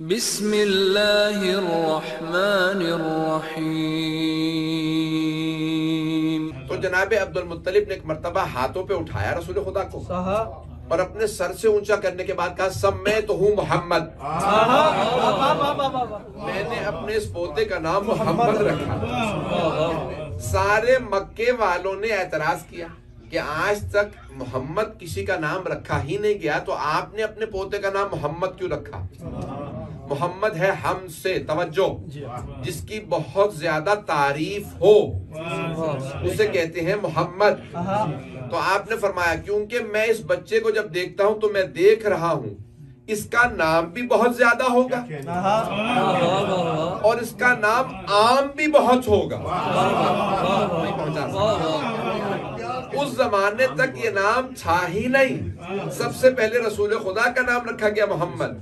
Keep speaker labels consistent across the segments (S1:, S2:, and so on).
S1: بسم اللہ الرحمن الرحیم۔
S2: تو جناب عبد المطلب نے ایک مرتبہ ہاتھوں پہ اٹھایا رسول خدا کو اور اپنے سر سے اونچا کرنے کے بعد کہا سمیتہ محمد، میں نے اپنے اس پوتے کا نام محمد رکھا۔ سارے مکے والوں نے اعتراض کیا کہ آج تک محمد کسی کا نام رکھا ہی نہیں گیا، تو آپ نے اپنے پوتے کا نام محمد کیوں رکھا؟ محمد ہے ہم سے، توجہ، جس کی بہت زیادہ تعریف ہو اسے کہتے ہیں محمد۔ تو آپ نے فرمایا کیونکہ میں اس بچے کو جب دیکھتا ہوں تو میں دیکھ رہا ہوں اس کا نام بھی بہت زیادہ ہوگا اور اس کا نام عام بھی بہت ہوگا۔ اس زمانے تک یہ نام تھا ہی نہیں، سب سے پہلے رسول خدا کا نام رکھا گیا محمد،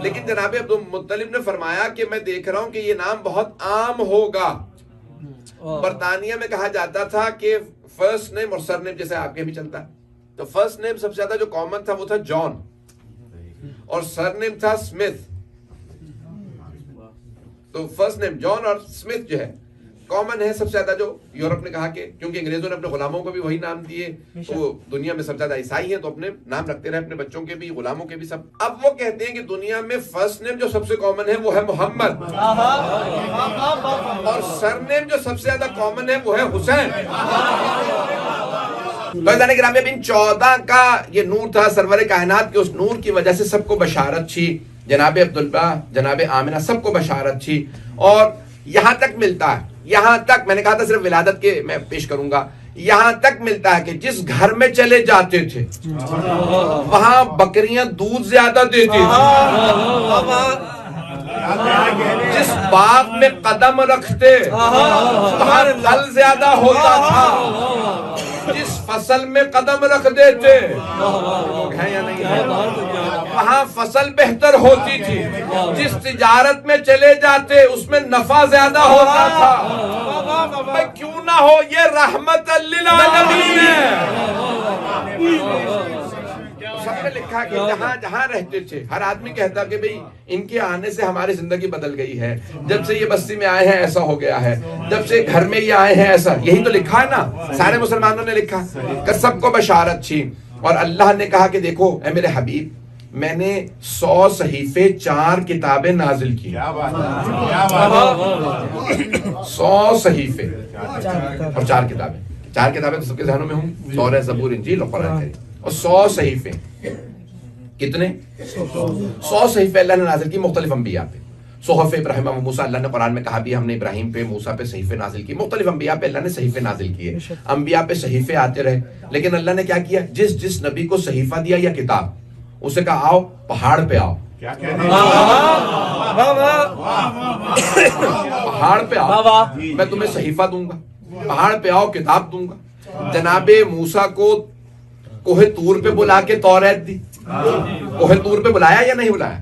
S2: لیکن جناب عبد المطلب نے فرمایا کہ میں دیکھ رہا ہوں کہ یہ نام بہت عام ہوگا۔ برطانیہ میں کہا جاتا تھا کہ فرسٹ نیم اور سر نیم جیسے آپ کے بھی چلتا ہے، تو فرسٹ نیم سب سے زیادہ جو کامن تھا وہ تھا جان اور سر نیم تھا سمتھ۔ تو فرسٹ نیم جان اور سمتھ جو ہے کامن ہے سب سے زیادہ، جو یورپ نے کہا کہ کیونکہ انگریزوں نے اپنے غلاموں کو بھی وہی نام دیے، تو وہ دنیا میں سب سے زیادہ عیسائی ہیں تو اپنے نام رکھتے رہے، اپنے بچوں کے بھی غلاموں کے بھی سب۔ اب وہ کہتے ہیں کہ دنیا میں فرسٹ نیم جو سب سے کامن ہے وہ ہے محمد، اور سر نیم جو سب سے زیادہ کامن ہے وہ ہے حسین۔ فیضان گرامی، بن 14 کا یہ نور تھا سرور کائنات کے، اس نور کی وجہ سے سب کو بشارت تھی، جناب عبداللہ جناب آمنہ سب کو بشارت تھی، اور یہاں تک ملتا ہے، یہاں تک میں نے کہا تھا صرف ولادت کے میں پیش کروں گا، یہاں تک ملتا ہے کہ جس گھر میں چلے جاتے تھے وہاں بکریاں دودھ زیادہ دیتی تھی، جس باغ میں قدم رکھتے وہاں پھل زیادہ ہوتا تھا، جس فصل میں قدم رکھ دیتے لوگ ہیں یا نہیں ہیں وہاں فصل بہتر ہوتی تھی، جس تجارت میں چلے جاتے اس میں نفع زیادہ ہوتا تھا۔ کیوں نہ ہو یہ رحمت للعالمین ہے۔ سب نے لکھا کہ جہاں جہاں رہتے تھے ہر آدمی کہتا کہ بھئی ان کے آنے سے ہماری زندگی بدل گئی ہے، جب سے یہ بستی میں آئے ہیں ایسا ہو گیا ہے، جب سے گھر میں یہ آئے ہیں ایسا، یہی تو لکھا ہے نا، سارے مسلمانوں نے لکھا کہ سب کو بشارت تھی، اور اللہ نے کہا کہ دیکھو اے میرے حبیب، میں نے 100 صحیفے 4 کتابیں نازل کی، 100 صحیفے اور 4 کتابیں، 4 کتابیں تو سب کے ذہنوں میں ہوں، تورات زبور انجیل اور قرآن کریم، اور 100 صحیفے، کتنے 100 صحیفے اللہ نے نازل کی مختلف انبیاء پہ، صحف ابراہیم و موسیٰ، اللہ نے قرآن میں کہا بھی ہم نے ابراہیم پہ موسیٰ پہ صحیفے نازل کی، مختلف انبیاء پہ اللہ نے صحیفے نازل کیے، انبیاء پہ صحیفے آتے رہے، لیکن اللہ نے کیا کیا، جس جس نبی کو صحیفہ دیا یا کتاب، اسے کہا آؤ پہاڑ پہ آؤ، پہاڑ پہ آؤ میں تمہیں صحیفہ دوں گا، پہاڑ پہ آؤ کتاب دوں گا۔ جناب موسیٰ کو کوہ طور پہ بلا کے تورات دی، کوہ طور پہ بلایا یا نہیں بلایا؟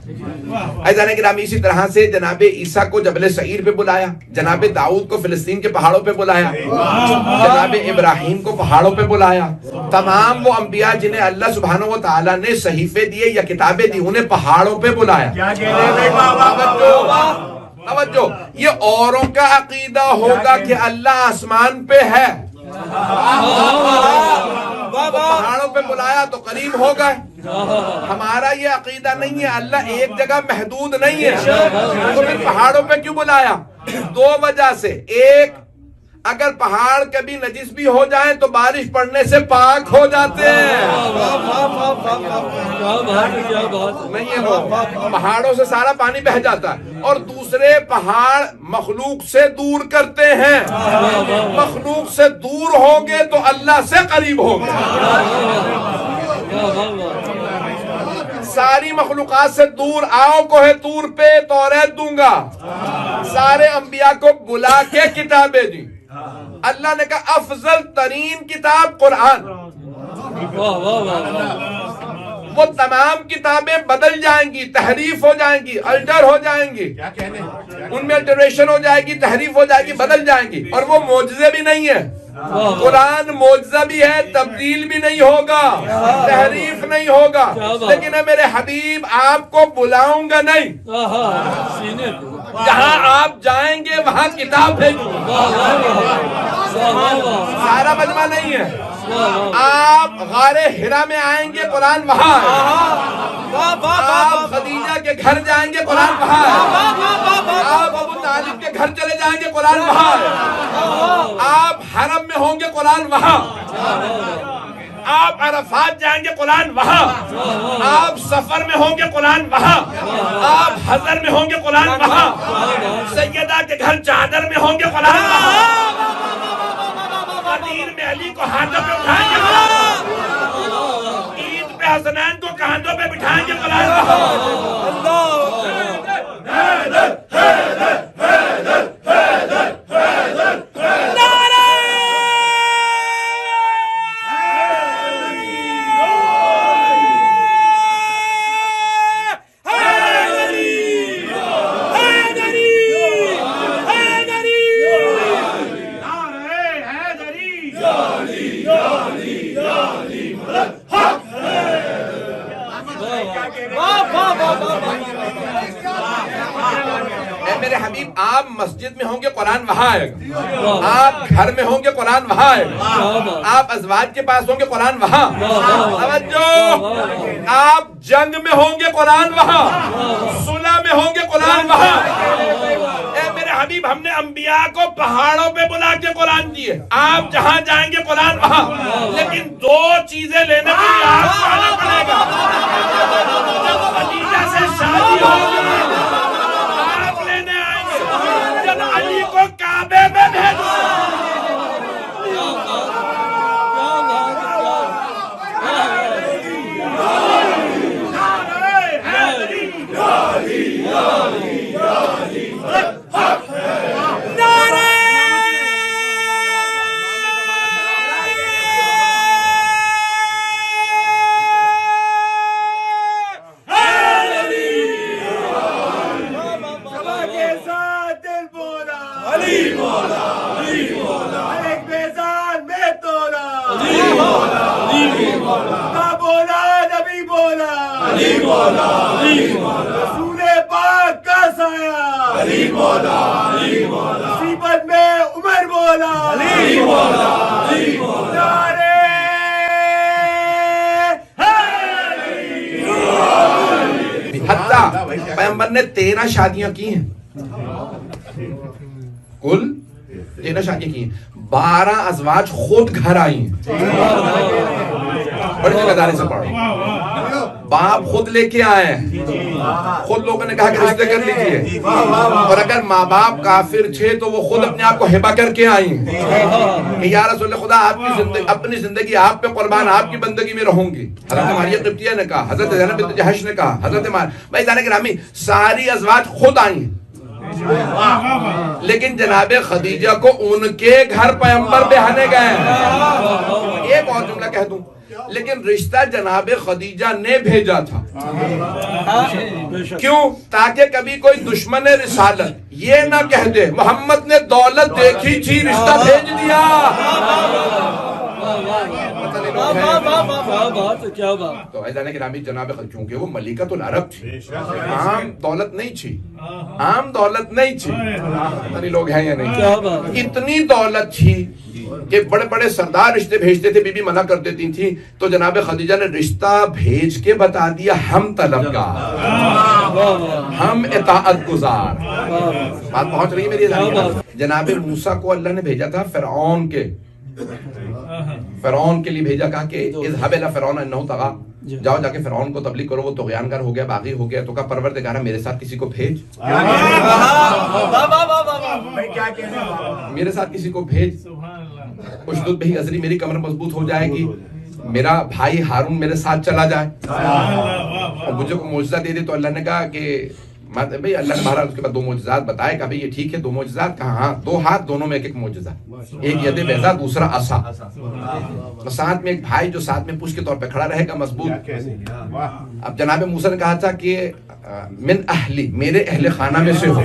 S2: عزیزان گرامی، اسی طرح سے جناب عیسیٰ کو جبل سعیر پہ بلایا، جناب داؤد کو فلسطین کے پہاڑوں پہ بلایا، جناب ابراہیم کو پہاڑوں پہ بلایا، تمام وہ انبیاء جنہیں اللہ سبحانہ و تعالیٰ نے صحیفے دیے یا کتابیں دی انہیں پہاڑوں پہ بلایا۔ توجہ، یہ اوروں کا عقیدہ ہوگا کہ اللہ آسمان پہ ہے، پہاڑوں پہ بلایا تو قریب ہو گئے، ہمارا یہ عقیدہ نہیں ہے، اللہ ایک جگہ محدود نہیں ہے، تو پھر پہاڑوں پہ کیوں بلایا؟ 2 وجہ سے، ایک اگر پہاڑ کبھی نجس بھی ہو جائیں تو بارش پڑنے سے پاک ہو جاتے ہیں، نہیں ہے پہاڑوں سے سارا پانی بہہ جاتا ہے، اور دوسرے پہاڑ مخلوق سے دور کرتے ہیں، مخلوق سے دور ہوگے تو اللہ سے قریب ہوگے، ساری مخلوقات سے دور آؤ کوہ طور پہ تورات دوں گا، سارے انبیاء کو بلا کے کتابیں دی، اللہ نے کہا افضل ترین کتاب قرآن، وہ تمام کتابیں بدل جائیں گی، تحریف ہو جائیں گی، الٹر ہو جائیں گی، ان میں الٹریشن ہو جائے گی، تحریف ہو جائے گی، بدل جائیں گی، اور وہ معجزے بھی نہیں ہے، قرآن معجزہ بھی ہے، تبدیل بھی نہیں ہوگا، تحریف نہیں ہوگا، لیکن اے میرے حبیب آپ کو بلاؤں گا نہیں، جہاں آپ جائیں گے وہاں کتاب بھیجوں گا، سارا مجمع نہیں ہے، آپ غار حرا میں آئیں گے قرآن وہاں ہے، آپ خدیجہ کے گھر جائیں گے قرآن وہاں ہے، آپ ابو طالب کے گھر چلے جائیں گے قرآن وہاں ہے، آپ حرم میں ہوں گے قرآن وہاں، آپ عرفات جائیں گے قرآن وہاں، آپ سفر میں ہوں گے قرآن وہاں، آپ حضر میں ہوں گے قرآن وہاں، سیدہ کے گھر چادر میں ہوں گے قرآن وہاں، غدیر میں علی کو ہاتھوں پہ اٹھائیں گے قرآن وہاں، عید پہ حسنین کو کاندھوں پہ بٹھائیں گے قرآن وہاں۔ اے میرے حبیب آپ مسجد میں ہوں گے قرآن وہاں آئے گا، آپ گھر میں ہوں گے قرآن وہاں آئے گا، آپ ازواج کے پاس ہوں گے قرآن وہاں، توجہ، آپ جنگ میں ہوں گے قرآن وہاں، صلح میں ہوں گے قرآن وہاں۔ اے میرے حبیب ہم نے انبیاء کو پہاڑوں پہ بلا کے قرآن دیے، آپ جہاں جائیں گے قرآن وہاں، لیکن دو چیزیں لینے کے لیے آپ کو آنا پڑے گا، جب خدیجہ سے شادی ہوگی آپ لینے آئیں گے، جب علی کو کعبے میں بھیجو رسول پاک کا سایہ علی مولا، مصیبت میں عمر مولا، علی مولا، علی مولا، حتیٰ پیغمبر نے 13 شادیاں کی ہیں، کل 13 شادیاں کی ہیں، 12 ازواج خود گھر آئی ہیں، بڑی ذمہ داری سے پڑھو، باپ خود لے کے آئے ہیں، خود لوگوں نے کہا کہ رشتے کر لیجئے، اور اگر ماں باپ کافر تھے تو وہ خود اپنے آپ کو ہبہ کر کے آئی ہیں کہ یا رسول خدا اپنی زندگی آپ پہ قربان، آپ کی بندگی میں رہوں گی۔ حضرت ماریہ قبطیہ نے کہا، حضرت زینب بنت جحش نے کہا، حضرت بھائی جانے گرامی ساری ازواج خود آئی ہیں، لیکن جناب خدیجہ کو ان کے گھر پیغمبر بہانے گئے ہیں۔ ایک اور جملہ کہہ دوں، لیکن رشتہ جناب خدیجہ نے بھیجا تھا، کیوں؟ تاکہ کبھی کوئی دشمن رسالت یہ نہ کہہ دے محمد نے دولت دیکھی تھی رشتہ بھیج دیا۔ تو ایزانے کی رامی جناب چونکہ وہ ملکۃ العرب تھی، عام دولت نہیں تھی، عام دولت نہیں تھی، اتنی لوگ ہیں یا نہیں، اتنی دولت تھی کہ بڑے بڑے سردار رشتے بھیجتے تھے، بی بی منع کر دیتی تھی، تو جناب خدیجہ نے رشتہ بھیج کے بتا دیا ہم طلبگار، ہم اطاعت گزار۔ بات پہنچ رہی ہے میری؟ جناب موسیٰ کو اللہ نے بھیجا تھا فرعون کے لیے بھیجا، کہا کہ اذهب الى فرعون انه طغى، جاؤ جا کے فرعون کو تبلیغ کرو، وہ طغیانگر ہو گیا، باغی ہو گیا، تو کہا پروردگارا میرے ساتھ کسی کو بھیج، میرے ساتھ کسی کو بھیج، اشدد بہ ازری، میری کمر مضبوط ہو جائے گی، میرا بھائی ہارون میرے ساتھ چلا جائے اور مجھے کو معجزہ دے دے۔ تو اللہ نے کہا کہ بھئی اللہ نے بہرحال اس کے بعد 2 معجزات بتائے، کہا بھئی یہ ٹھیک ہے 2 معجزات، کہا ہاں 2 ہاتھ دونوں میں ایک معجزہ، ایک ید بیضا دوسرا عصا، اور ساتھ میں ایک بھائی جو ساتھ میں پشت کے طور پہ کھڑا رہے گا مضبوط۔ اب جناب موسیٰ نے کہا تھا کہ من اہلی، میرے اہل خانہ میں سے ہو،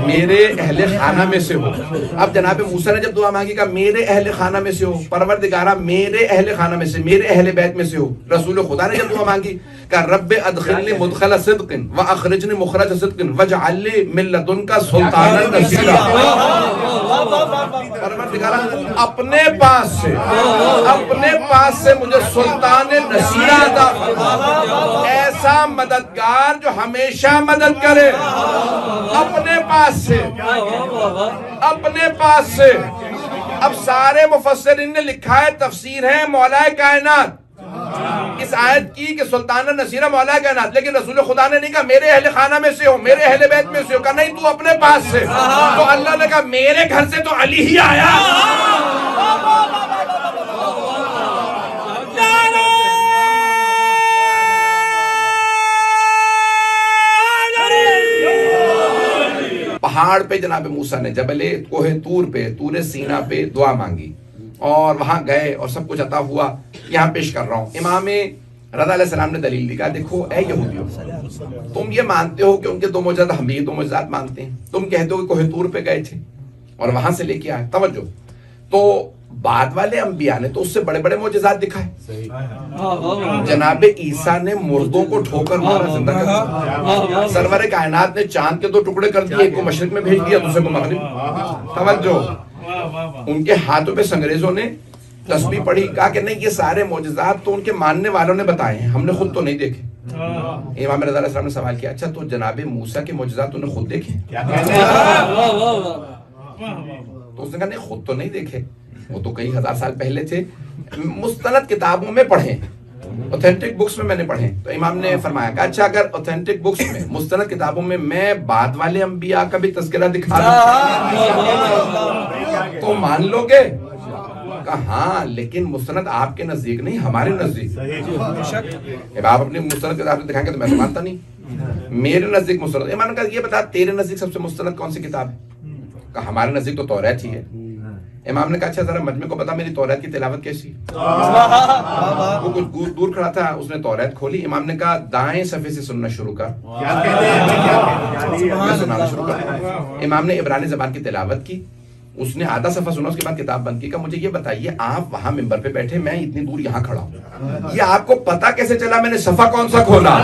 S2: میرے اہل خانہ میں سے ہو. اب جناب موسیٰ نے جب دعا مانگی کہا میرے اہل خانہ میں سے ہو، پروردگارہ میرے اہل خانہ میں سے، میرے اہل بیت میں سے ہو. رسول خدا نے جب دعا مانگی کہا رب ادخلنی مدخل صدق واخرجنی مخرج صدق واجعل لی من لدنک سلطانا نصیرا. پروردگارہ اپنے پاس سے مجھے سلطان نصیرہ عطا فرما، ایسا مددگار جو ہمیشہ مدد کرے. اپنے پاس سے. اب سارے مفسرین نے لکھا ہے، تفسیر ہے مولا کائنات اس آیت کی کہ سلطان نصیرہ مولا کائنات، لیکن رسول خدا نے نہیں کہا میرے اہل خانہ میں سے ہو، میرے اہل بیت میں سے ہو، کہا نہیں تو اپنے پاس سے. تو اللہ نے کہا میرے گھر سے تو علی ہی آیا. پہاڑ پہ جناب موسیٰ نے جبل کوہ طور پہ، طور سینا پہ دعا مانگی اور وہاں گئے اور سب کچھ عطا ہوا. یہاں پیش کر رہا ہوں، امام رضا علیہ السلام نے دلیل دی. کہا دیکھو اے یہودیوں، تم یہ مانتے ہو کہ ان کے دو معجزات، ہم بھی دو معجزات مانتے ہیں. تم کہتے ہو کہ کوہ طور پہ گئے تھے اور وہاں سے لے کے آئے. توجہ، تو بعد والے انبیاء نے تو اس سے بڑے بڑے معجزات دکھائے. جناب عیسیٰ نے مردوں کو ٹھوکر مارا زندہ کر دیا. سرور کائنات نے چاند کے دو ٹکڑے کر دیے، ایک کو مشرق میں بھیج دیا، دوسرے کو مغرب. توجہ، ان کے ہاتھوں پہ سنگریزوں نے تسبیح پڑھی. کہا کہ نہیں، یہ سارے معجزات تو ان کے ماننے والوں نے بتائے ہیں، ہم نے خود تو نہیں دیکھے. امام رضا علیہ السلام نے سوال کیا اچھا تو جناب موسیٰ کے معجزات تو نے خود دیکھے؟ تو اس نے کہا نہیں، خود تو نہیں دیکھے، وہ تو کئی ہزار سال پہلے تھے، مستند کتابوں میں پڑھے، اوتھینٹک بکس میں نے پڑھے. تو امام نے فرمایا کہ اچھا اگر اوتھینٹک بکس میں، مستند کتابوں میں بعد والے انبیاء کا بھی تذکرہ دکھا دوں تو مان لو گے؟ کہا ہاں، لیکن مستند آپ کے نزدیک نہیں، ہمارے نزدیک. آپ اپنی مستند کتاب دکھائیں گے تو میں تو مانتا نہیں، میرے نزدیک مستند. امام نے کہا یہ بتا تیرے نزدیک سب سے مستند کون سی کتاب ہے؟ کہا ہمارے نزدیک تو توریت ہی ہے. امام نے کہا اچھا ذرا مجمع کو بتا میری توریت کی تلاوت کیسی ہے. وہ کچھ دور کھڑا تھا، اس نے توریت کھولی. امام نے کہا دائیں صفحے سے سننا شروع کر. سنانا شروع کر. امام نے عبرانی زبان کی تلاوت کی، اس نے آدھا صفحہ سنا، اس کے بعد کتاب بند کی. کہا مجھے یہ بتائیے آپ وہاں ممبر پہ بیٹھے، میں اتنی دور یہاں کھڑا ہوں، یہ آپ کو پتا کیسے چلا میں نے صفحہ کون سا کھولا؟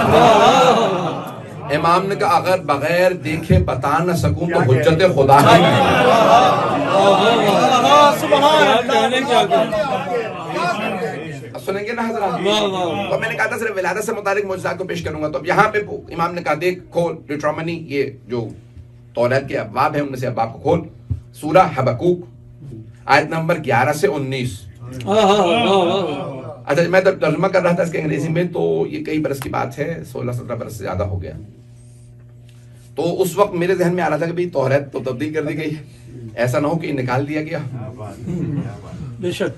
S2: امام نے کہا اگر بغیر دیکھے بتا نہ سکوں تو حجت خدا نہیں. سنیں گے نا حضرات؟ تو میں نے کہا تھا صرف ولادت سے متعلق معجزات کو پیش کروں گا. تو اب یہاں پہ امام نے کہا دیکھ کھول ڈیوٹرانومی، یہ جو توریت کے ابواب ہیں ان میں سے ابواب کو کھول. سورہ حبقوق آیت نمبر 11 سے 19. اچھا میں جب ترجمہ کر رہا تھا اس کے انگریزی میں تو یہ کئی برس کی بات ہے، 16-17 برس سے زیادہ ہو گیا. تو اس وقت میرے ذہن میں آ رہا تھا کہ توریت تو تبدیل کر دی گئی ہے، ایسا نہ ہو کہ نکال دیا گیا.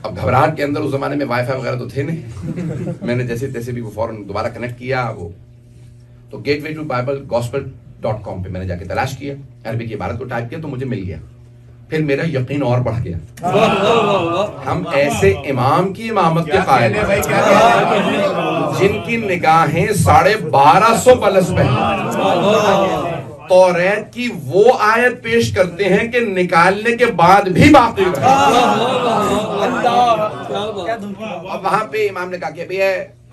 S2: اب گھبراہٹ کے اندر اس زمانے میں وائی فائی وغیرہ تو تھے نہیں، میں نے جیسے تیسے بھی وہ فوراً دوبارہ کنیکٹ کیا. وہ تو get way to Bible gospel.com پہ میں نے جا کے تلاش کیا، عربی کی عبارت کو ٹائپ کیا تو مجھے مل گیا. پھر میرا یقین اور بڑھ گیا. ہم ایسے امام کی امامت کے قائل ہیں جن کی نگاہیں 1250 برس میں توریت کی وہ آیت پیش کرتے ہیں کہ نکالنے کے بعد بھی باقی رہے. اب وہاں پہ امام نے کہا کہ بھئی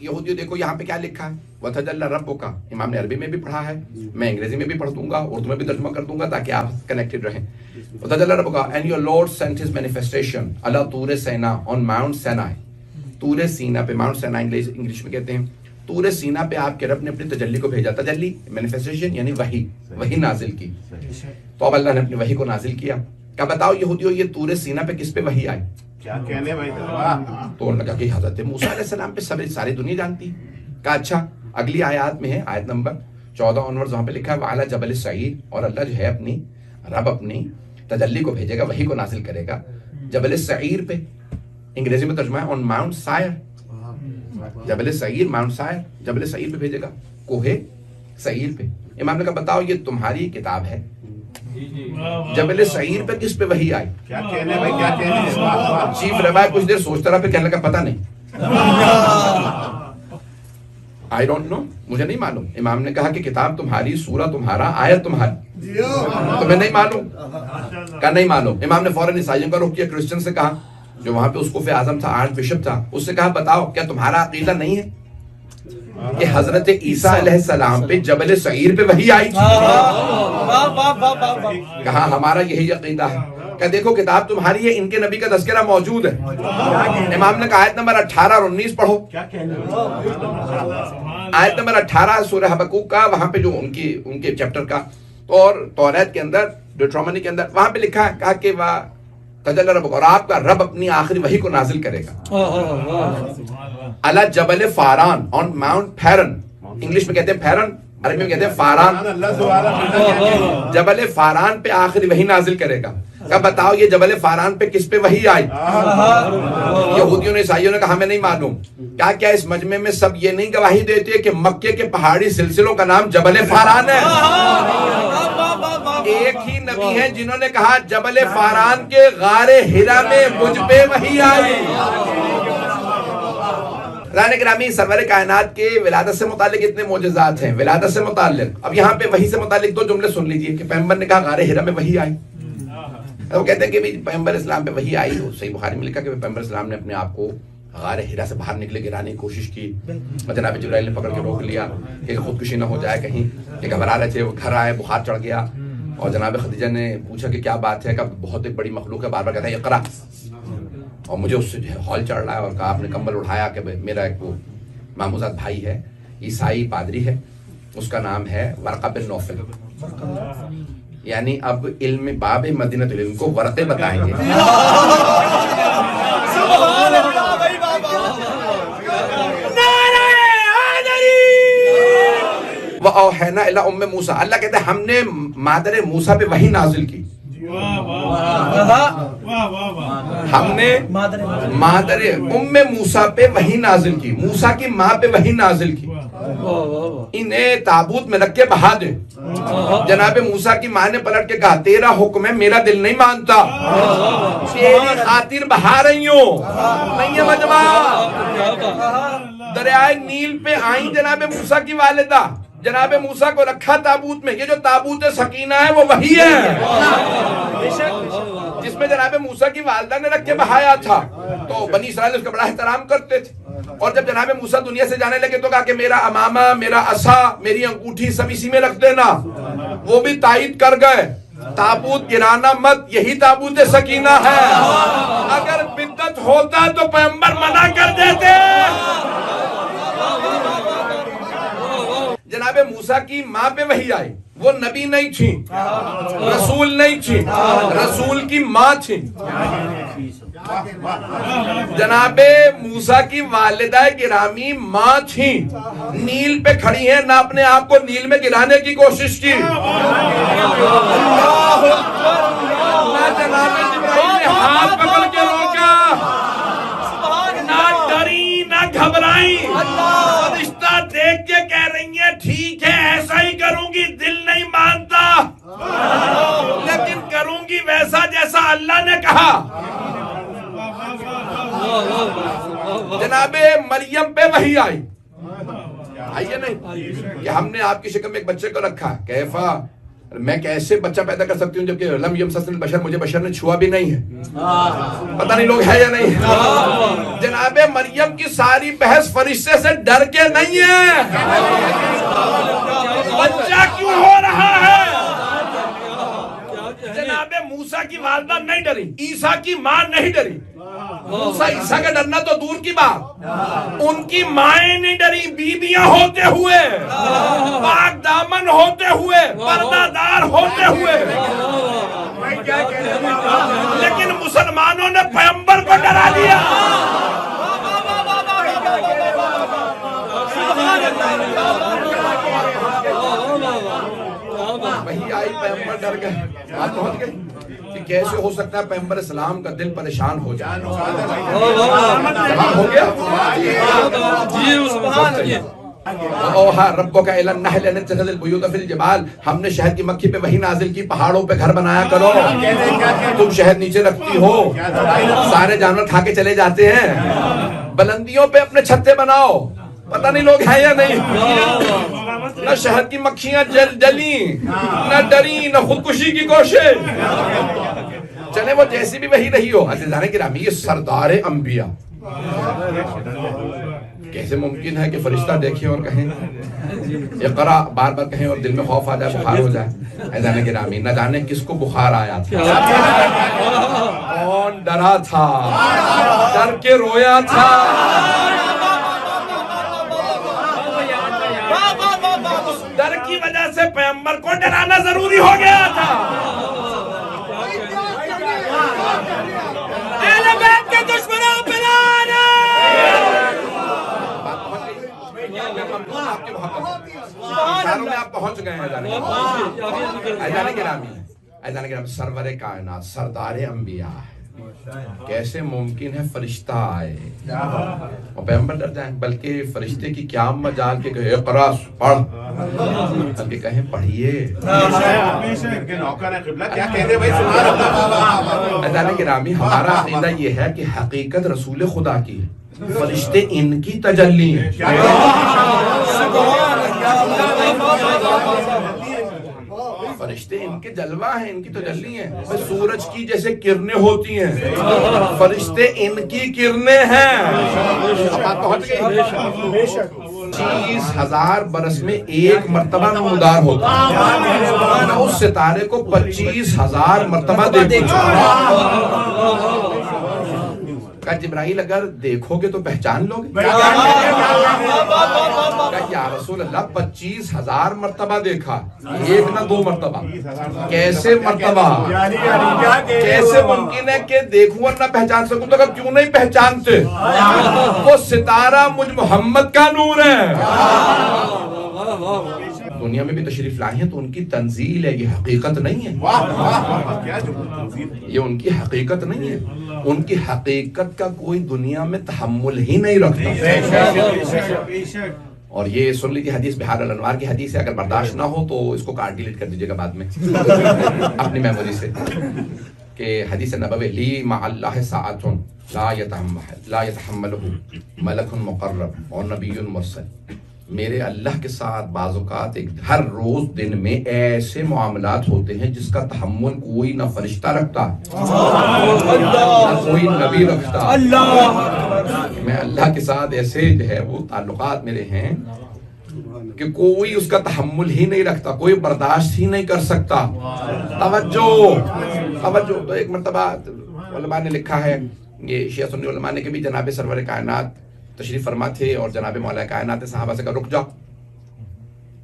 S2: یہودیوں دیکھو یہاں پہ کیا لکھا ہے، وَتَجَلَّ رَبُّكَ. امام نے عربی میں بھی پڑھا ہے، میں انگریزی میں بھی پڑھ دوں گا، اردو میں بھی ترجمہ کر دوں گا تاکہ آپ کنیکٹڈ رہیں. وَتَجَلَّ رَبُّكَ and your Lord sent his manifestation علی طور سینا on Mount Sinai. طور سینا پہ، Mount Sinai انگلش میں کہتے ہیں. طور سینا پہ آپ کے رب نے اپنی تجلی کو بھیجا. تجلی مینیفیسٹیشن یعنی وحی نازل کی. تو اب اللہ نے اپنی وحی کو نازل کیا. کیا بتاؤ یہودیوں یہ طور سینا پہ کس پہ وحی آئی؟ کیا کہنے بھائی؟ تو انہوں نے کہا کہ حضرت موسیٰ علیہ السلام پہ ساری دنیا جانتی. کہا اچھا اگلی آیات میں ہے، آیت نمبر 14 آنورڈز وہاں پہ لکھا ہے وعلی جبل السعیر، اور اللہ جو ہے اپنی رب اپنی تجلی کو بھیجے گا، وحی کو نازل کرے گا جبل السعیر پہ. انگریزی میں ترجمہ ہے on Mount Sinai. جبل سعیر، ماؤنٹ سائر، جبل سعیر پہ بھیجے گا، کوہ سعیر پہ. امام نے کہا بتاؤ یہ تمہاری کتاب ہے، جبل سعیر پہ کس پہ وحی آئی؟ کیا کہنے بھائی، کیا کہنے؟ چیف ربائی کچھ دیر سوچتا رہا، پہ کہنے لگا پتہ نہیں.
S3: I don't know, مجھے نہیں معلوم. امام نے کہا کہ کتاب تمہاری، سورہ تمہارا، آیت تمہاری، تمہیں نہیں معلوم؟ کہا نہیں معلوم. امام نے فوراً عیسائیوں کا رخ کیا، کرسچن سے کہا جو وہاں پہ اسقف اعظم تھا، آرچ بشپ تھا، اس سے کہا بتاؤ کیا تمہارا عقیدہ نہیں ہے کہ حضرت عیسیٰ علیہ السلام پہ جبل سعیر پہ وحی آئی تھی؟ کہا ہمارا یہی عقیدہ ہے. کہ دیکھو کتاب تمہاری ہے، ان کے نبی کا تذکرہ موجود ہے. امام نے کہا آیت نمبر 18 اور 19 پڑھو. آیت نمبر 18 سورہ حبقوق کا، وہاں پہ جو ان کے چیپٹر کا، اور توریت کے اندر، ڈیوٹرومنی کے اندر، وہاں پہ لکھا ہے، کہا کہ وہ تجلی ربک، اور آپ کا رب اپنی آخری وحی کو نازل کرے گا علی جبل فاران، آن ماؤنٹ پھیرن. انگلش میں کہتے ہیں پھیرن، عربی میں کہتے ہیں فاران. جبل فاران پہ آخری وحی نازل کرے گا. اب بتاؤ یہ جبل فاران پہ کس پہ وحی آئی؟ یہودیوں نے، عیسائیوں نے کہا ہمیں نہیں معلوم. کیا اس مجمع میں سب یہ نہیں گواہی دیتے کہ مکے کے پہاڑی سلسلوں کا نام جبل فاران ہے؟ ایک ہی نبی ہیں جنہوں نے کہا جبل فاران کے غار ہرا میں مجھ پہ وحی آئی. رانے گرامی، سرور کائنات کے ولادت سے متعلق اتنے معجزات ہیں. ولادت سے متعلق، اب یہاں پہ وحی سے متعلق دو جملے سن لیجئے کہ پیغمبر نے کہا غار ہرا میں وحی آئی. وہ کہتے ہیں کہ پیغمبر اسلام پہ وحی آئی. صحیح بخاری میں لکھا کہ پیغمبر اسلام نے اپنے آپ کو غار ہرا سے باہر نکلے گرانے کی کوشش کی. جناب جبرائیل نے پکڑ کے روک لیا کہ خودکشی نہ ہو جائے کہیں. کہ گھبرا رہے تھے، وہ گھر آئے، بخار چڑھ گیا، اور جناب خدیجہ نے پوچھا کہ کیا بات ہے؟ کہ بہت ایک بڑی مخلوق ہے، بار بار کہتا ہے اقرا، اور مجھے اس سے ہال چڑھ رہا ہے. اور کہا آپ نے کمبل اٹھایا کہ میرا ایک وہ ماموزاد بھائی ہے، عیسائی پادری ہے، اس کا نام ہے ورقہ بن نوفل. یعنی اب علم باب مدینۃ العلم کو ورقے بتائیں گے. وَأَوْحَيْنَا إِلَىٰ أُمِّ مُوسَىٰ، اللہ کہتے ہیں ہم نے مادر موسیٰ پہ وحی نازل کی. ہم نے مادر موسیٰ پہ وحی نازل کی، موسیٰ کی ماں پہ وحی نازل کی. انہیں تابوت میں رکھ کے بہا دیں. جناب موسیٰ کی ماں نے پلٹ کے کہا تیرا حکم ہے، میرا دل نہیں مانتا، تیری خاطر بہا رہی ہوں. نہیں ہے مجمع. دریائے نیل پہ آئیں جناب موسیٰ کی والدہ، جناب موسیٰ کو رکھا تابوت میں. یہ جو تابوت سکینہ ہے وہ وحی ہے جس میں جناب موسیٰ کی والدہ نے رکھ کے بہایا تھا. تو بنی اسرائیل اس کا بڑا احترام کرتے تھے. اور جب جناب موسیٰ دنیا سے جانے لگے تو کہا کہ میرا امامہ، میرا عصا، میری انگوٹھی سب اسی میں رکھ دینا. وہ بھی تائید کر گئے، تابوت گرانا مت، یہی تابوت سکینہ ہے. اگر بدعت ہوتا تو پیغمبر منع کر دیتے. جناب موسیٰ کی ماں پہ وحی آئی. وہ نبی نہیں تھی، رسول نہیں تھی، رسول کی ماں تھی. جناب موسیٰ کی والدہ گرامی ماں تھی. نیل پہ کھڑی ہیں، نہ اپنے آپ کو نیل میں گرانے کی کوشش کی، نہ جناب جبرائیل نے ہاتھ پکڑ کے روکا، نہ ڈری نہ گھبرائی. فرشتہ دیکھ کے کہہ رہی ہیں ٹھیک ہے ایسا ہی کروں گی، دل نہیں مانتا لیکن کروں گی ویسا جیسا اللہ نے کہا. جناب مریم پہ وحی آئی. آئیے نہیں کہ ہم نے آپ کی شکل میں ایک بچے کو رکھا، کیفا، میں کیسے بچہ پیدا کر سکتی ہوں جبکہ لم یمسسنی البشر، مجھے بشر نے چھوا بھی نہیں ہے. پتہ نہیں لوگ ہے یا نہیں. جناب مریم کی ساری بحث فرشتے سے ڈر کے نہیں ہے. بچہ کیوں ہو رہا ہے؟ جناب موسیٰ کی والدہ نہیں ڈری، عیسیٰ کی ماں نہیں ڈری. موسیٰ عیسیٰ کا ڈرنا تو دور کی بات، ان کی مائیں نہیں ڈری. بیویاں ہوتے ہوئے، پاک دامن ہوتے ہوئے، پردہ دار ہوتے ہوئے، لیکن مسلمانوں نے پیغمبر کو ڈرا دیا. وہی آئی، پیغمبر ڈر گئے. بات پہنچ گئی کہ کیسے ہو سکتا ہے پیغمبر اسلام کا دل پریشان ہو جائے. ہو گیا جی. اوہا ربک الی النحل ان اتخذ البیوت فی الجبال، ہم نے شہد کی مکھی پہ وحی نازل کی پہاڑوں پہ گھر بنایا کرو. تم شہد نیچے رکھتی ہو، سارے جانور کھا کے چلے جاتے ہیں. بلندیوں پہ اپنے چھتے بناؤ. پتہ نہیں لوگ ہیں یا نہیں. نہ شہد کی مکھیاں جلی نہ ڈری نہ خودکشی کی کوشش. چلے وہ جیسی بھی وہی رہی ہو. عزیزان گرامی یہ سردار انبیاء کیسے ممکن ہے کہ فرشتہ دیکھے اور کہیں اقرا بار بار کہیں اور دل میں خوف آ جائے بخار ہو جائے. عزیزان گرامی نہ جانے کس کو بخار آیا تھا, کون ڈرا تھا, ڈر کے رویا تھا. ڈر کی وجہ سے پیغمبر کو ڈرانا ضروری ہو گیا تھا. اہل بیت کے دشمنوں پہ لانا. آپ پہنچ گئے ہیں گرامی. سرور کائنات سردار انبیاء کیسے ممکن ہے فرشتہ آئے اور پیغمبر ڈر جائیں؟ بلکہ فرشتے کی کیا مجال کے کہے اقرا پڑھ, بلکہ کہیں پڑھیے. عزیزان گرامی ہمارا عقیدہ یہ ہے کہ حقیقت رسول خدا کی ہے, فرشتے ان کی تجلی ہیں. فرشتے ان کے جلوہ ہیں, ان کی تجلی ہیں. سورج کی جیسے کرنیں ہوتی ہیں, فرشتے ان کی کرنیں ہیں. اب پہنچ گئی. 25,000 برس میں ایک مرتبہ نمودار ہوتا ہے. میں اس ستارے کو 25,000 مرتبہ دیکھوں. کہ جبرائیل اگر دیکھو گے تو پہچان لو گے؟ کہ یا رسول اللہ 25,000 مرتبہ دیکھا, ایک نہ 2 مرتبہ. کیسے مرتبہ؟ کیسے ممکن ہے کہ دیکھوں اور نہ پہچان سکوں؟ تو اگر کیوں نہیں پہچانتے؟ وہ ستارہ مجھ محمد کا نور ہے. دنیا میں بھی تشریف لائے ہیں تو ان کی تنزیل ہے, یہ حقیقت نہیں ہے. یہ ان کی حقیقت نہیں ہے. ان کی حقیقت کا کوئی دنیا میں تحمل ہی نہیں رکھتا. اور یہ سن لیجیے حدیث بہار الانوار کی حدیث ہے, اگر برداشت نہ ہو تو اس کو کارڈ ڈیلیٹ کر دیجیے گا بعد میں اپنی میموری سے. کہ حدیث نبوی لی مع اللہ ساعۃ لا یتحملہ ملک مقرب اور نبی مرسل. میرے اللہ کے ساتھ بعض اوقات ہر روز دن میں ایسے معاملات ہوتے ہیں جس کا تحمل کوئی نہ فرشتہ رکھتا نہ کوئی نبی رکھتا. میں اللہ کے ساتھ ایسے جو ہے وہ تعلقات میرے ہیں کہ کوئی اس کا تحمل ہی نہیں رکھتا, کوئی برداشت ہی نہیں کر سکتا. توجہ. تو ایک مرتبہ علماء نے لکھا ہے, یہ شیعہ سنی علماء نے, کہ بھی جناب سرور کائنات تشریف فرما تھے اور جناب مولا کائنات صحابہ سے کہا رک جاؤ.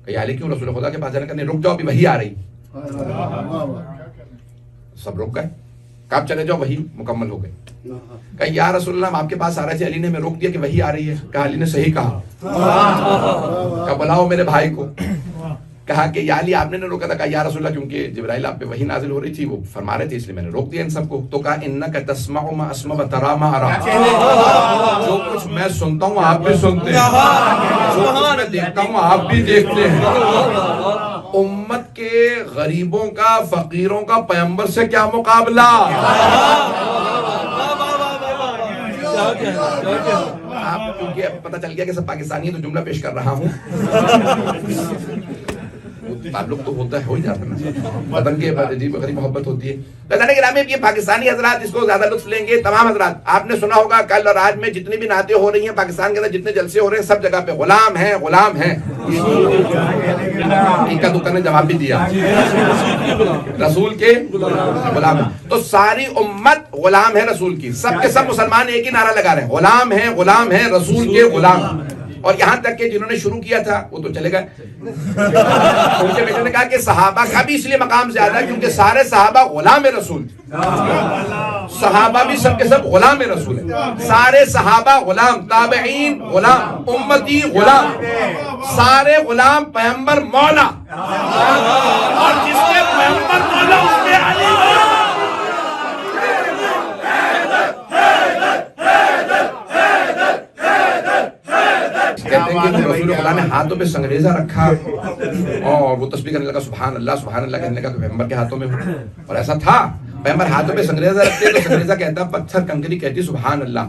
S3: کہ علی کیوں رسول خدا کے پاس جانے کا؟ نہیں, رک جاؤ ابھی وحی آ رہی. سب رک گئے. کب چلے جاؤ وحی مکمل ہو گئی. کہ یا رسول اللہ ہم آپ کے پاس آ رہے تھے, علی نے ہمیں روک دیا کہ وحی آ رہی ہے. کہا علی نے صحیح کہا. کہ بلاؤ میرے بھائی کو. کہا کہ یا علی آپ نے روکا تھا. کہا یا رسول اللہ کیونکہ جبرائیل آپ پہ وحی نازل ہو رہی تھی, وہ فرما رہے تھے, اس لیے میں نے روک دیا ان سب کو. تو کہا انک تسمع ما اسمع وترى ما ارى. جو کچھ میں سنتا ہوں آپ بھی سنتے ہیں, جو کچھ میں دیکھتا ہوں آپ بھی دیکھتے ہیں. امت کے غریبوں کا, فقیروں کا پیغمبر سے کیا مقابلہ. آپ کیونکہ پتہ چل گیا کہ سب پاکستانی تو جملہ پیش کر رہا ہوں. تعلق تو ہوتا ہے, ہو ہی جاتا ہے, وطن کے عجیب غریب محبت ہوتی ہے. یہ پاکستانی حضرات اس کو زیادہ لطف لیں گے. تمام حضرات آپ نے سنا ہوگا کل اور آج میں جتنی بھی نعتیں ہو رہی ہیں پاکستان کے اندر, جتنے جلسے ہو رہے ہیں, سب جگہ پہ غلام ہیں غلام ہیں. ان کا دکان نے جواب بھی دیا, رسول کے غلام ہیں. تو ساری امت غلام ہے رسول کی. سب کے سب مسلمان ایک ہی نعرہ لگا رہے ہیں, غلام ہیں رسول کے غلام. اور یہاں تک کہ جنہوں نے شروع کیا تھا وہ تو چلے گئے. ان کے بیٹے نے کہا کہ صحابہ کا بھی اس لیے مقام زیادہ ہے کیونکہ سارے صحابہ غلام رسول. صحابہ بھی سب کے سب غلام رسول ہیں. سارے صحابہ غلام, تابعین غلام, امتی غلام, سارے غلام پیغمبر مولا. اور جس کے پیغمبر مولا اس کے علی. کہتے ہیں کہ رسول خدا نے ہاتھوں پہ سنگریزہ رکھا اور وہ تسبیح کرنے لگا سبحان اللہ کہنے لگا کہ پیغمبر کے ہاتھوں میں ہو. اور ایسا تھا, پیغمبر ہاتھوں پہ سنگریزہ رکھتے تو سنگریزہ کہتا, پتھر کنکری کہتی سبحان اللہ.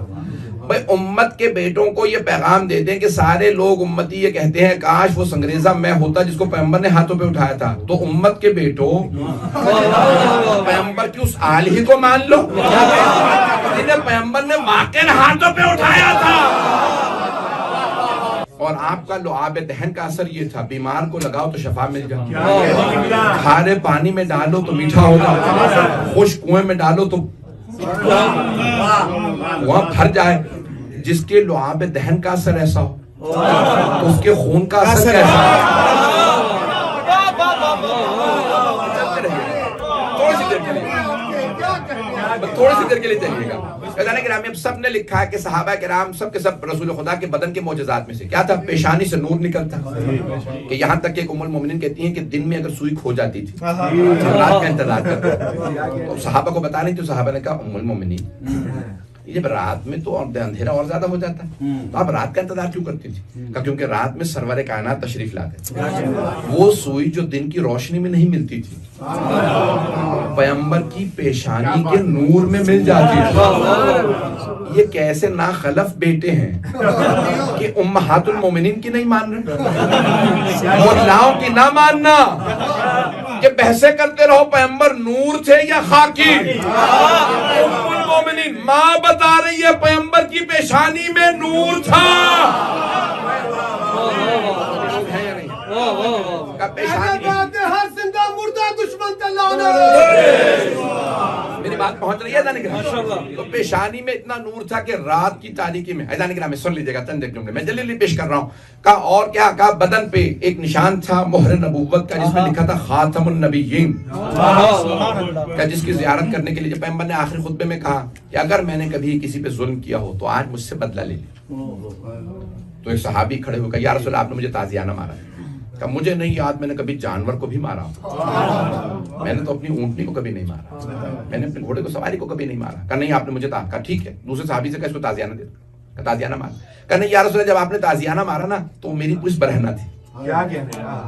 S3: بھائی امت کے بیٹوں کو یہ پیغام دے دیں کہ سارے لوگ امتی یہ کہتے ہیں کاش وہ سنگریزہ میں ہوتا جس کو پیغمبر نے ہاتھوں پہ اٹھایا تھا، تو امت کے بیٹوں پیغمبر کی اس آل ہی کو مان لو جنہیں پیغمبر نے واقعی ہاتھوں پہ اٹھایا تھا۔ اور آپ کا لعاب دہن کا اثر یہ تھا، بیمار کو لگاؤ تو شفا مل جائے، کھارے پانی میں ڈالو تو میٹھا ہو جائے، خشک کنویں میں ڈالو تو وہاں بھر جائے۔ جس کے لعاب دہن کا اثر ایسا ہو تو اس کے خون کا اثر کیسا تھوڑی سی دیر کے لیے چلیے گا۔ عزیزان گرامی، سب نے لکھا ہے کہ صحابہ کرام سب کے سب رسول خدا کے بدن کے معجزات میں سے کیا تھا؟ پیشانی سے نور نکلتا، کہ یہاں تک کہ ام المومنین کہتی ہیں کہ دن میں اگر سوئی کھو جاتی تھی رات کا انتظار کرتے تو صحابہ کو بتا نہیں، تو صحابہ نے کہا ام المومنین جب رات میں تو اندھیرا اور زیادہ ہو جاتا تو آپ رات کا انتظار کیوں کرتی تھی؟ کیونکہ رات میں سرور کائنات تشریف لاتے تھے، وہ سوئی جو دن کی روشنی میں نہیں ملتی تھی پیغمبر کی پیشانی کے نور میں مل جاتی تھی۔ یہ کیسے ناخلف بیٹے ہیں کہ امہات المومنین کی نہیں مان رہے، ملاؤں کی نہ ماننا کہ بحثیں کرتے رہو پیغمبر نور تھے یا خاکی۔ ام المومنین ماں بتا رہی ہے پیغمبر کی پیشانی میں نور تھا۔ میری بات پہنچ رہی ہے ایذان گرامی؟ تو پیشانی میں اتنا نور تھا کہ رات کی تاریکی میں، ایذان گرامی سن لیجیے گا چند ایک جملے میں جلدی پیش کر رہا ہوں۔ کہا اور کیا؟ کہا بدن پہ ایک نشان تھا مہر نبوت کا جس میں لکھا تھا خاتم النبیین، کہ جس کی زیارت کرنے کے لیے جب پیغمبر نے آخری خطبے میں کہا کہ اگر میں نے کبھی کسی پہ ظلم کیا ہو تو آج مجھ سے بدلہ لے لیں، تو ایک صحابی کھڑے ہو کہا یا رسول اللہ آپ نے مجھے تازیانہ مارا ہے۔ کہ مجھے نہیں یاد میں نے کبھی جانور کو بھی مارا، میں نے تو اپنی اونٹنی کو کبھی نہیں مارا، میں نے اپنے گھوڑے کو سواری کو کبھی نہیں مارا۔ کہا نہیں آپ نے مجھے کہا ٹھیک ہے، دوسرے صحابی سے کہا اس کو تازیانہ دے دو، تازیانہ مارا۔ کہا نہیں یا رسول اللہ جب آپ نے تازیانہ مارا نا تو میری پوچھ برہنہ تھی،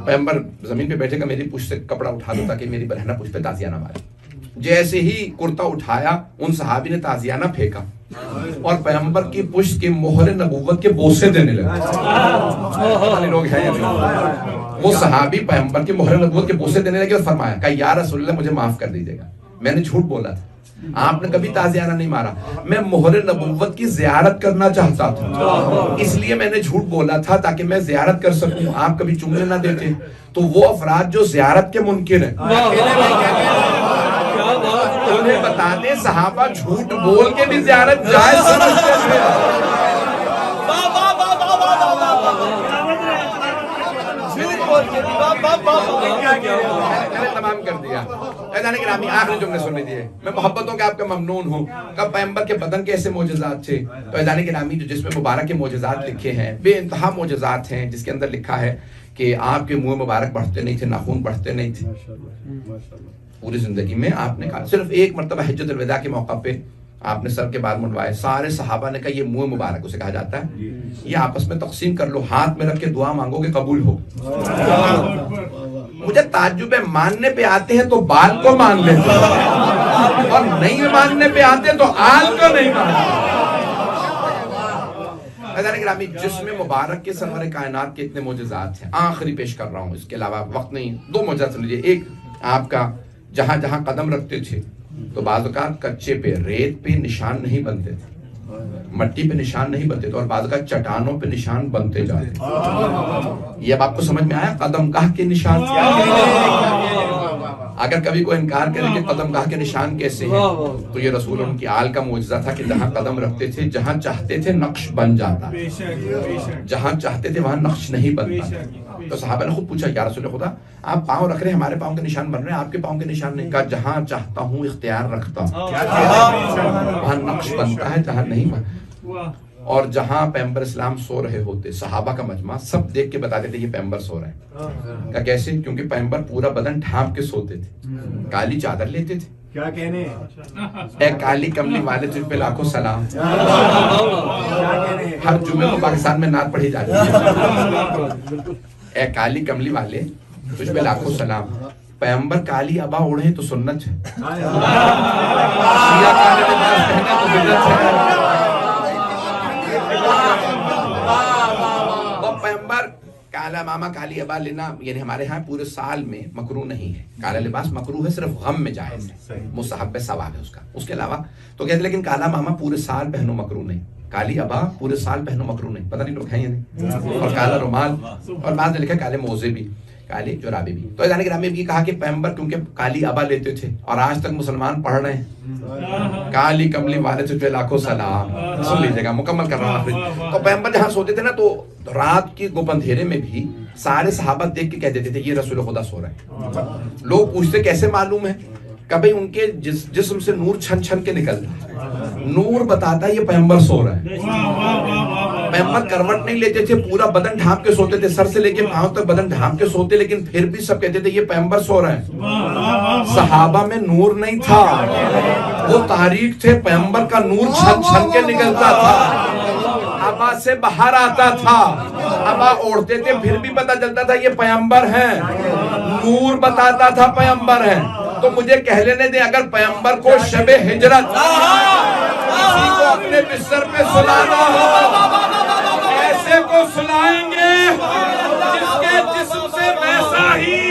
S3: پیغمبر زمین پہ بیٹھے گا میری پوچھ سے کپڑا اٹھا دو تاکہ میری برہنہ پوچھ پہ تازیانہ مارے۔ جیسے ہی کرتا اٹھایا ان صحابی نے تازیانہ پھینکا اور پیغمبر کی پشت کے مہر نبوت کے بوسے دینے لگے۔ لوگ ہیں یا نہیں؟ وہ صحابی پیغمبر کے مہر نبوت کے بوسے دینے لگے اور فرمایا کہ یا رسول اللہ مجھے معاف کر دیجیے گا، میں نے جھوٹ بولا تھا، آپ نے کبھی تازیانہ نہیں مارا، میں مہر نبوت کی زیارت کرنا چاہتا تھا اس لیے میں نے جھوٹ بولا تھا تاکہ میں زیارت کر سکوں، آپ کبھی چومنے نہ دیتے۔ تو وہ افراد جو زیارت کے منکر ہیں انہیں بتا دیں صحابہ جھوٹ بول کے بھی زیارت جائز سمجھتے تھے۔ تمام کر دیا۔ ایذان گرامی آخری جملے سن لیجیے، میں محبتوں کے آپ کا ممنون ہوں۔ کب پیغمبر کے بدن کے ایسے معجزات تھے، تو ایذان گرامی جو جس میں مبارک کے معجزات لکھے ہیں بے انتہا معجزات ہیں، جس کے اندر لکھا ہے کہ آپ کے منہ مبارک بڑھتے نہیں تھے، ناخن بڑھتے نہیں تھے پوری زندگی میں۔ آپ نے کہا صرف ایک مرتبہ حجت الوداع کے موقع پہ آپ نے سر کے بال منڈوائے، سارے صحابہ نے کہا یہ منہ مبارک اسے کہا جاتا ہے، یہ آپس میں تقسیم کر لو، ہاتھ میں رکھ کے دعا مانگو کہ قبول ہو۔ مجھے تعجب ہے ماننے پہ آتے ہیں تو بال کو مان لیتے ہیں اور نہیں ماننے پہ آتے تو آل کو نہیں مانتے۔ حضرت گرامی جسم مبارک کے سرور کائنات کے اتنے معجزات ہیں، آخری پیش کر رہا ہوں، اس کے علاوہ وقت نہیں، دو معجزات سن لیجیے۔ ایک آپ کا جہاں جہاں قدم رکھتے تھے تو بعض اوقات کچے پہ ریت پہ نشان نہیں بنتے تھے، مٹی پہ نشان نہیں بنتے تھے، اور بعض اوقات چٹانوں پہ نشان بنتے جاتے تھے۔ یہ اب آپ کو سمجھ میں آیا قدم گاہ کے نشان؟ اگر کبھی کوئی انکار کرے کہ قدم گاہ کے نشان کیسے ہیں تو یہ رسول ان کی آل کا معجزہ تھا کہ جہاں قدم رکھتے تھے جہاں چاہتے تھے نقش بن جاتا، جہاں چاہتے تھے وہاں نقش نہیں بنتا۔ تو صحابہ نے خود پوچھا یا رسول خدا آپ پاؤں رکھ رہے ہیں، ہمارے پاؤں کے نشان بن رہے ہیں، آپ کے پاؤں کے نشان نہیں۔ کہا جہاں چاہتا ہوں اختیار رکھتا ہوں، وہاں نقش بنتا ہے، جہاں نہیں بنتا۔ اور جہاں پیغمبر اسلام سو رہے ہوتے صحابہ کا مجمع سب دیکھ کے بتاتے تھے یہ پیغمبر سو رہے ہیں۔ کہا کیسے؟ کیونکہ پیغمبر پورا بدن ڈھانپ کے سوتے تھے، کالی چادر لیتے تھے۔
S4: کیا کہنے؟
S3: اے کالی کملی والے تجھ پہ لاکھوں سلام، ہر جمعے کو پاکستان میں نعت پڑھی جاتی ہے، اے کالی کملی والے تجھ پہ لاکھوں سلام۔ پیغمبر کالی ابا اوڑھے تو سنت ہے، شیعہ کالے لباس پہنے تو بدعت ہے۔ وہ پیغمبر کالا ماما کالی ابا لینا یعنی ہمارے ہاں پورے سال میں مکروہ نہیں ہے. کالا لباس مکروہ ہے، صرف غم میں جائز ہے، مستحب ہے، ثواب ہے اس کا. اس کے علاوہ تو کہتے لیکن کالا ماما پورے سال پہنو مکروہ نہیں، کالی ابا پورے سال پہنو مکروہ نہیں. پتہ نہیں لوگ ہیں یا نہیں. اور کالا رومال، اور بعض نے لکھا کالے موزے بھی، کالی جرابے بھی. تو ادان کرام میں بھی کہا کہ پیغمبر کیونکہ کالی ابا لیتے تھے اور آج تک مسلمان پڑھ رہے ہیں کالی کملی والے تجھے لاکھوں سلام. سن لیجیے گا، مکمل کر رہا ہوں. تو پیغمبر جہاں سوتے تھے نا تو رات کی گپ اندھیرے میں بھی سارے صحابہ دیکھ کے کہہ دیتے تھے یہ رسول خدا سو رہے ہیں. لوگ پوچھتے کیسے معلوم ہے؟ کبھی ان کے جسم سے نور چھن چھن کے نکلتا ہے، نور بتاتا ہے یہ پیغمبر سو رہا ہے. پیغمبر کروٹ نہیں لیتے تھے، پورا بدن ڈھانپ کے سوتے تھے، سر سے لے کے پاؤں تک بدن ڈھانپ کے سوتے، لیکن پھر بھی سب کہتے تھے یہ پیغمبر سو رہے ہیں. صحابہ میں نور نہیں تھا، وہ تاریک تھے. پیغمبر کا نور چھن چھن کے نکلتا تھا، ابا سے باہر آتا تھا، ابا اوڑھتے تھے پھر بھی پتہ چلتا تھا یہ پیغمبر ہیں. نور بتاتا تھا پیغمبر ہیں. تو مجھے کہہ لینے دیں اگر پیغمبر کو شب ہجرت کسی کو اپنے بستر پہ سلانا ہو ایسے کو سلائیں گے جس کے جسم سے ویسا ہی